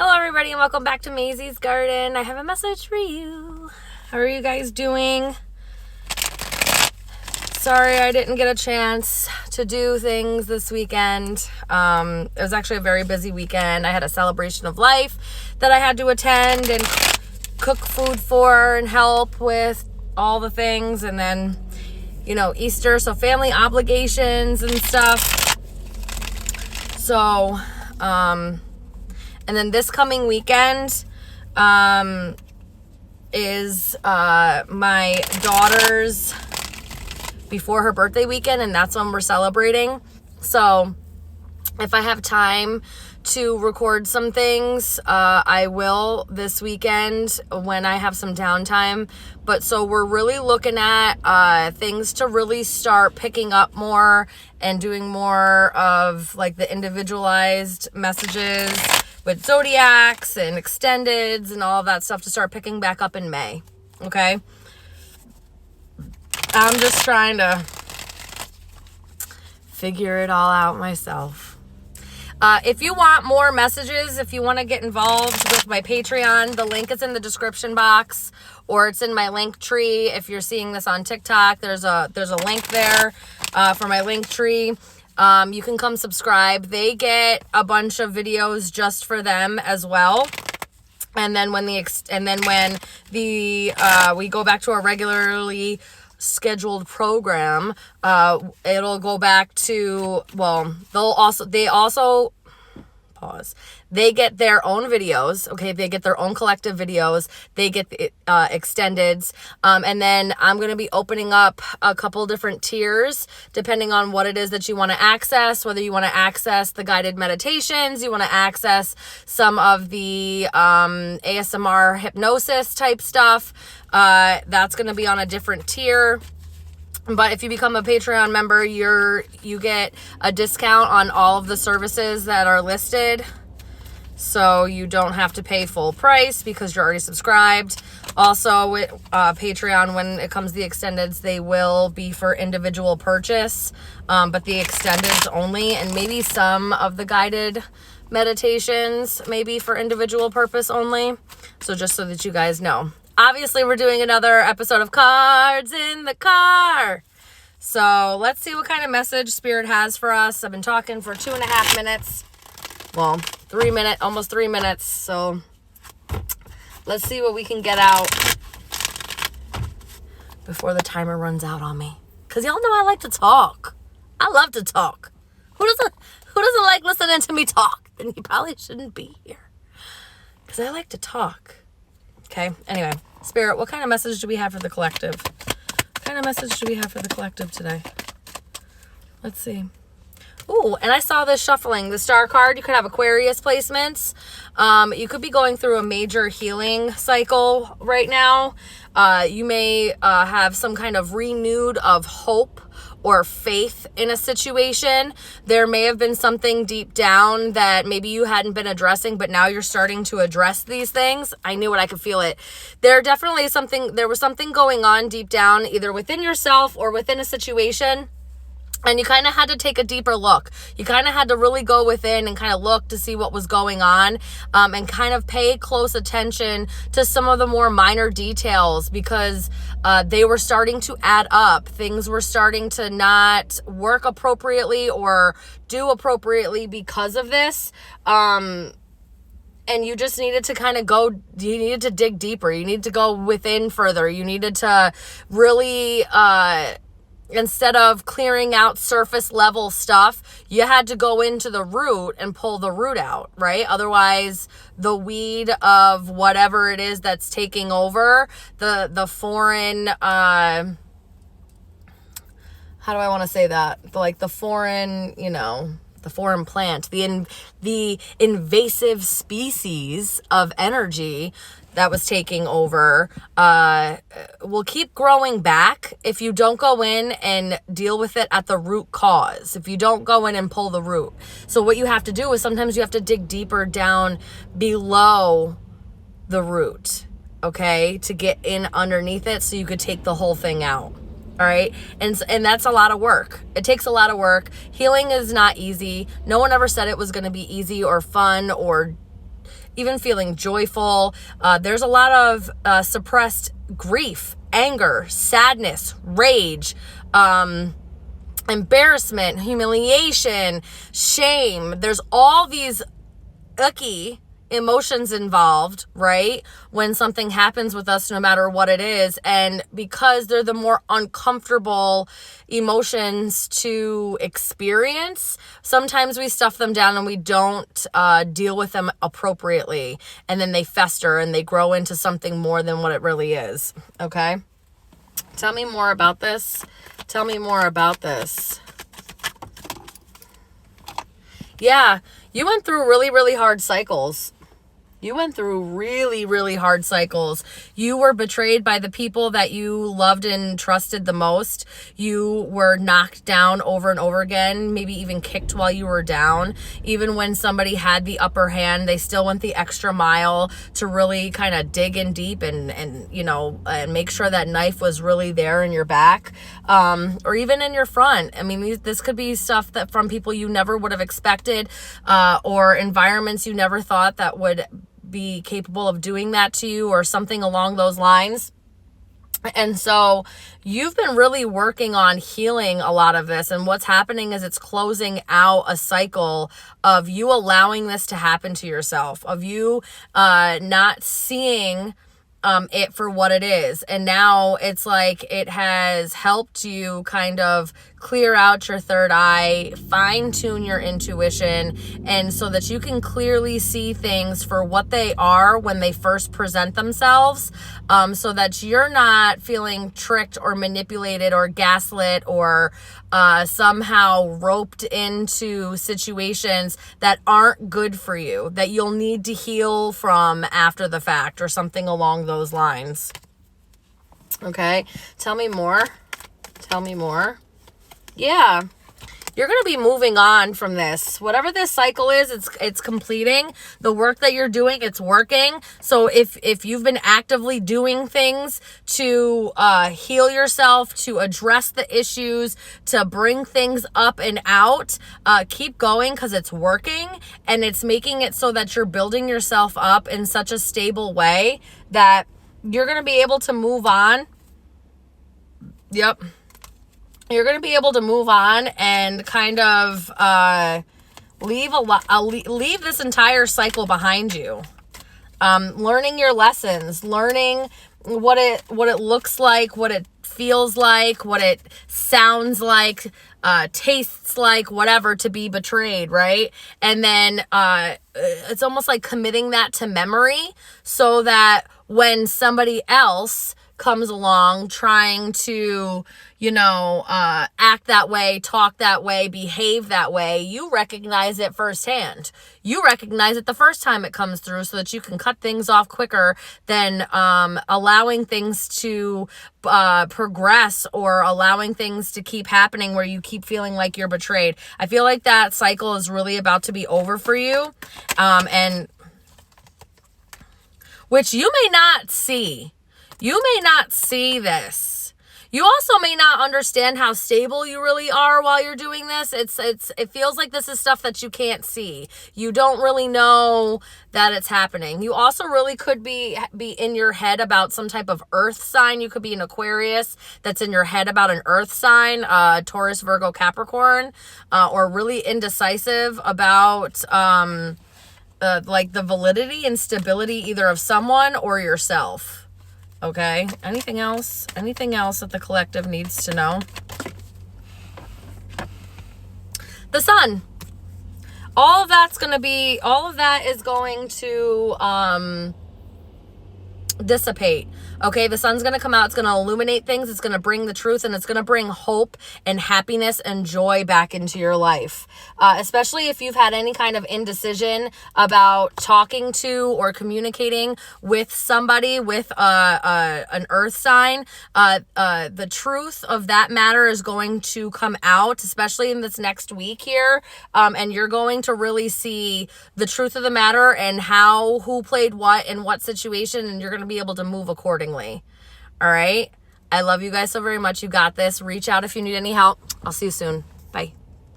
Hello everybody and welcome back to Maisie's Garden. I have a message for you. How are you guys doing? Sorry I didn't get a chance to do things this weekend. It was actually a very busy weekend. I had a celebration of life that I had to attend and cook food for and help with all the things. And then, Easter, so family obligations and stuff. So, and then this coming weekend is my daughter's before her birthday weekend, and that's when we're celebrating. So if I have time to record some things, I will this weekend when I have some downtime. But so we're really looking at things to really start picking up more and doing more of like the individualized messages with zodiacs and extendeds and all of that stuff to start picking back up in May. Okay? I'm just trying to figure it all out myself. If you want more messages, if you want to get involved with my Patreon, the link is in the description box or it's in my link tree. If you're seeing this on TikTok, there's a link there for my link tree. You can come subscribe. They get a bunch of videos just for them as well. And then when we go back to our regularly scheduled program, it'll go back to, they get their own videos. Okay, they get their own collective videos. They get the extendeds, and then I'm going to be opening up a couple different tiers depending on what it is that you want to access, whether you want to access the guided meditations, you want to access some of the ASMR hypnosis type stuff. That's going to be on a different tier. But if you become a Patreon member, you get a discount on all of the services that are listed. So you don't have to pay full price because you're already subscribed. Also with Patreon, when it comes to the extendeds, they will be for individual purchase. But the extendeds only, and maybe some of the guided meditations maybe for individual purpose only. So just so that you guys know. Obviously, we're doing another episode of Cards in the Car. So let's see what kind of message Spirit has for us. I've been talking for 2.5 minutes. Well, almost 3 minutes. So let's see what we can get out before the timer runs out on me. Because y'all know I like to talk. I love to talk. Who doesn't like listening to me talk? Then you probably shouldn't be here. Because I like to talk. Okay, anyway. Spirit, what kind of message do we have for the collective? What kind of message do we have for the collective today? Let's see. Ooh, and I saw this shuffling. The star card, you could have Aquarius placements. You could be going through a major healing cycle right now. You may have some kind of renewed of hope or faith in a situation. There may have been something deep down that maybe you hadn't been addressing, but now you're starting to address these things. I knew it. I could feel it. There was something going on deep down, either within yourself or within a situation. And you kind of had to take a deeper look. You kind of had to really go within and kind of look to see what was going on, and kind of pay close attention to some of the more minor details because they were starting to add up. Things were starting to not work appropriately or do appropriately because of this. And you just needed to you needed to dig deeper. You needed to go within further. You needed to really, instead of clearing out surface level stuff, you had to go into the root and pull the root out, right? Otherwise, the weed of whatever it is that's taking over, the foreign, how do I want to say that? The foreign, the foreign plant, the invasive species of energy that was taking over will keep growing back if you don't go in and deal with it at the root cause, if you don't go in and pull the root. So what you have to do is sometimes you have to dig deeper down below the root, okay, to get in underneath it so you could take the whole thing out. All right. And that's a lot of work. It takes a lot of work. Healing is not easy. No one ever said it was going to be easy or fun or even feeling joyful. There's a lot of suppressed grief, anger, sadness, rage, embarrassment, humiliation, shame. There's all these icky emotions involved, right? When something happens with us, no matter what it is. And because they're the more uncomfortable emotions to experience, sometimes we stuff them down and we don't deal with them appropriately. And then they fester and they grow into something more than what it really is. Okay? Tell me more about this. Tell me more about this. Yeah, you went through really, really hard cycles. You went through really, really hard cycles. You were betrayed by the people that you loved and trusted the most. You were knocked down over and over again, maybe even kicked while you were down. Even when somebody had the upper hand, they still went the extra mile to really kind of dig in deep and make sure that knife was really there in your back, or even in your front. I mean, this could be stuff that from people you never would have expected, or environments you never thought that would be capable of doing that to you, or something along those lines. And so you've been really working on healing a lot of this. And what's happening is it's closing out a cycle of you allowing this to happen to yourself, of you not seeing it for what it is. And now it's like it has helped you kind of clear out your third eye, fine tune your intuition, and so that you can clearly see things for what they are when they first present themselves, so that you're not feeling tricked or manipulated or gaslit or somehow roped into situations that aren't good for you, that you'll need to heal from after the fact or something along those lines. Okay, tell me more. Tell me more. Yeah, you're going to be moving on from this. Whatever this cycle is, it's completing. The work that you're doing, it's working. So if you've been actively doing things to heal yourself, to address the issues, to bring things up and out, keep going, because it's working, and it's making it so that you're building yourself up in such a stable way that you're going to be able to move on. Yep. You're going to be able to move on and kind of leave this entire cycle behind you. Learning your lessons, learning what it looks like, what it feels like, what it sounds like, tastes like, whatever, to be betrayed, right? And then it's almost like committing that to memory so that when somebody else comes along trying to, act that way, talk that way, behave that way, you recognize it firsthand. You recognize it the first time it comes through so that you can cut things off quicker than allowing things to progress or allowing things to keep happening where you keep feeling like you're betrayed. I feel like that cycle is really about to be over for you, and which you may not see. You may not see this. You also may not understand how stable you really are while you're doing this. It feels like this is stuff that you can't see. You don't really know that it's happening. You also really could be in your head about some type of earth sign. You could be an Aquarius that's in your head about an earth sign, Taurus, Virgo, Capricorn, or really indecisive about like the validity and stability either of someone or yourself. Okay, anything else? Anything else that the collective needs to know? The sun. All of that is going to dissipate. Okay, the sun's going to come out. It's going to illuminate things. It's going to bring the truth, and it's going to bring hope and happiness and joy back into your life. Especially if you've had any kind of indecision about talking to or communicating with somebody with an earth sign. The truth of that matter is going to come out, especially in this next week here. And you're going to really see the truth of the matter and who played what in what situation, and you're going to be able to move accordingly. All right. I love you guys so very much. You got this. Reach out if you need any help. I'll see you soon. Bye.